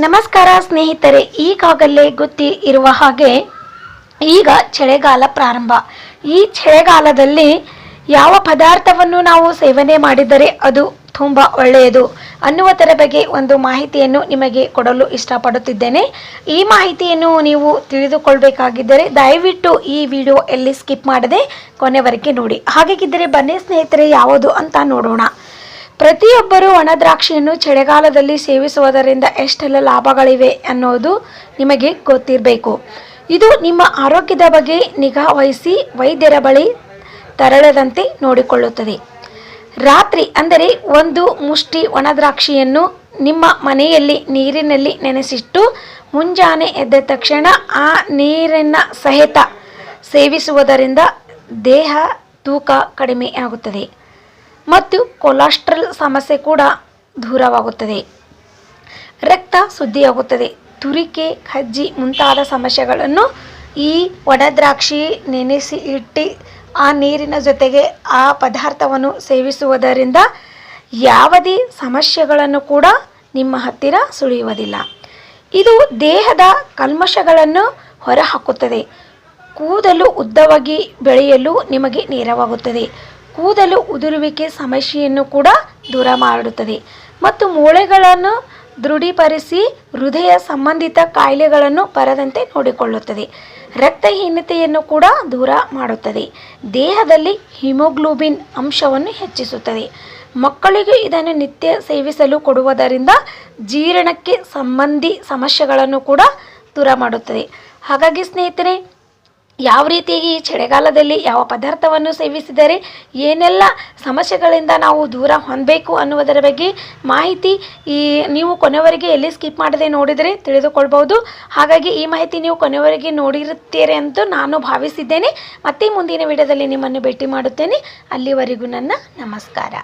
ನಮಸ್ಕಾರ ಸ್ನೇಹಿತರೆ, ಈಗಾಗಲೇ ಗೊತ್ತಿ ಇರುವ ಹಾಗೆ ಈಗ ಚಳಿಗಾಲ ಪ್ರಾರಂಭ. ಈ ಚಳಿಗಾಲದಲ್ಲಿ ಯಾವ ಪದಾರ್ಥವನ್ನು ನಾವು ಸೇವನೆ ಮಾಡಿದರೆ ಅದು ತುಂಬ ಒಳ್ಳೆಯದು ಅನ್ನುವುದರ ಬಗ್ಗೆ ಒಂದು ಮಾಹಿತಿಯನ್ನು ನಿಮಗೆ ಕೊಡಲು ಇಷ್ಟಪಡುತ್ತಿದ್ದೇನೆ. ಈ ಮಾಹಿತಿಯನ್ನು ನೀವು ತಿಳಿದುಕೊಳ್ಬೇಕಾಗಿದ್ದರೆ ದಯವಿಟ್ಟು ಈ ವಿಡಿಯೋ ಎಲ್ಲಿ ಸ್ಕಿಪ್ ಮಾಡದೆ ಕೊನೆವರೆಗೆ ನೋಡಿ. ಹಾಗಾಗಿದ್ದರೆ ಬನ್ನಿ ಸ್ನೇಹಿತರೆ, ಯಾವುದು ಅಂತ ನೋಡೋಣ. ಪ್ರತಿಯೊಬ್ಬರೂ ಒಣ ದ್ರಾಕ್ಷಿಯನ್ನು ಚಳಿಗಾಲದಲ್ಲಿ ಸೇವಿಸುವುದರಿಂದ ಎಷ್ಟೆಲ್ಲ ಲಾಭಗಳಿವೆ ಅನ್ನೋದು ನಿಮಗೆ ಗೊತ್ತಿರಬೇಕು. ಇದು ನಿಮ್ಮ ಆರೋಗ್ಯದ ಬಗ್ಗೆ ನಿಗಾ ವಹಿಸಿ ವೈದ್ಯರ ಬಳಿ ತೆರಳದಂತೆ ನೋಡಿಕೊಳ್ಳುತ್ತದೆ. ರಾತ್ರಿ ಅಂದರೆ ಒಂದು ಮುಷ್ಟಿ ಒಣ ದ್ರಾಕ್ಷಿಯನ್ನು ನಿಮ್ಮ ಮನೆಯಲ್ಲಿ ನೀರಿನಲ್ಲಿ ನೆನೆಸಿಟ್ಟು ಮುಂಜಾನೆ ಎದ್ದ ತಕ್ಷಣ ಆ ನೀರಿನ ಸಹಿತ ಸೇವಿಸುವುದರಿಂದ ದೇಹ ತೂಕ ಕಡಿಮೆ ಆಗುತ್ತದೆ ಮತ್ತು ಕೊಲೆಸ್ಟ್ರಾಲ್ ಸಮಸ್ಯೆ ಕೂಡ ದೂರವಾಗುತ್ತದೆ. ರಕ್ತ ಶುದ್ಧಿಯಾಗುತ್ತದೆ. ತುರಿಕೆ, ಕಜ್ಜಿ ಮುಂತಾದ ಸಮಸ್ಯೆಗಳನ್ನು ಈ ಒಣ ದ್ರಾಕ್ಷಿ ನೆನೆಸಿ ಇಟ್ಟು ಆ ನೀರಿನ ಜೊತೆಗೆ ಆ ಪದಾರ್ಥವನ್ನು ಸೇವಿಸುವುದರಿಂದ ಯಾವುದೇ ಸಮಸ್ಯೆಗಳನ್ನು ಕೂಡ ನಿಮ್ಮ ಹತ್ತಿರ ಸುಳಿಯುವುದಿಲ್ಲ. ಇದು ದೇಹದ ಕಲ್ಮಶಗಳನ್ನು ಹೊರಹಾಕುತ್ತದೆ. ಕೂದಲು ಉದ್ದವಾಗಿ ಬೆಳೆಯಲು ನಿಮಗೆ ನೆರವಾಗುತ್ತದೆ. ಕೂದಲು ಉದುರುವಿಕೆ ಸಮಸ್ಯೆಯನ್ನು ಕೂಡ ದೂರ ಮಾಡುತ್ತದೆ ಮತ್ತು ಮೂಳೆಗಳನ್ನು ದೃಢೀಕರಿಸಿ ಹೃದಯ ಸಂಬಂಧಿತ ಕಾಯಿಲೆಗಳನ್ನು ಬರದಂತೆ ನೋಡಿಕೊಳ್ಳುತ್ತದೆ. ರಕ್ತಹೀನತೆಯನ್ನು ಕೂಡ ದೂರ ಮಾಡುತ್ತದೆ. ದೇಹದಲ್ಲಿ ಹಿಮೋಗ್ಲೋಬಿನ್ ಅಂಶವನ್ನು ಹೆಚ್ಚಿಸುತ್ತದೆ. ಮಕ್ಕಳಿಗೆ ಇದನ್ನು ನಿತ್ಯ ಸೇವಿಸಲು ಕೊಡುವುದರಿಂದ ಜೀರ್ಣಕ್ಕೆ ಸಂಬಂಧಿ ಸಮಸ್ಯೆಗಳನ್ನು ಕೂಡ ದೂರ ಮಾಡುತ್ತದೆ. ಹಾಗಾಗಿ ಸ್ನೇಹಿತರೆ, ಯಾವ ರೀತಿಯಾಗಿ ಈ ಚಳಿಗಾಲದಲ್ಲಿ ಯಾವ ಪದಾರ್ಥವನ್ನು ಸೇವಿಸಿದರೆ ಏನೆಲ್ಲ ಸಮಸ್ಯೆಗಳಿಂದ ನಾವು ದೂರ ಹೊಂದಬೇಕು ಅನ್ನುವುದರ ಬಗ್ಗೆ ಮಾಹಿತಿ ನೀವು ಕೊನೆವರೆಗೆ ಎಲ್ಲಿ ಸ್ಕಿಪ್ ಮಾಡದೆ ನೋಡಿದರೆ ತಿಳಿದುಕೊಳ್ಬೋದು. ಹಾಗಾಗಿ ಈ ಮಾಹಿತಿ ನೀವು ಕೊನೆವರೆಗೆ ನೋಡಿರುತ್ತೀರಿ ಅಂತ ನಾನು ಭಾವಿಸಿದ್ದೇನೆ. ಮತ್ತೆ ಮುಂದಿನ ವಿಡಿಯೋದಲ್ಲಿ ನಿಮ್ಮನ್ನು ಭೇಟಿ ಮಾಡುತ್ತೇನೆ. ಅಲ್ಲಿವರೆಗೂ ನನ್ನ ನಮಸ್ಕಾರ.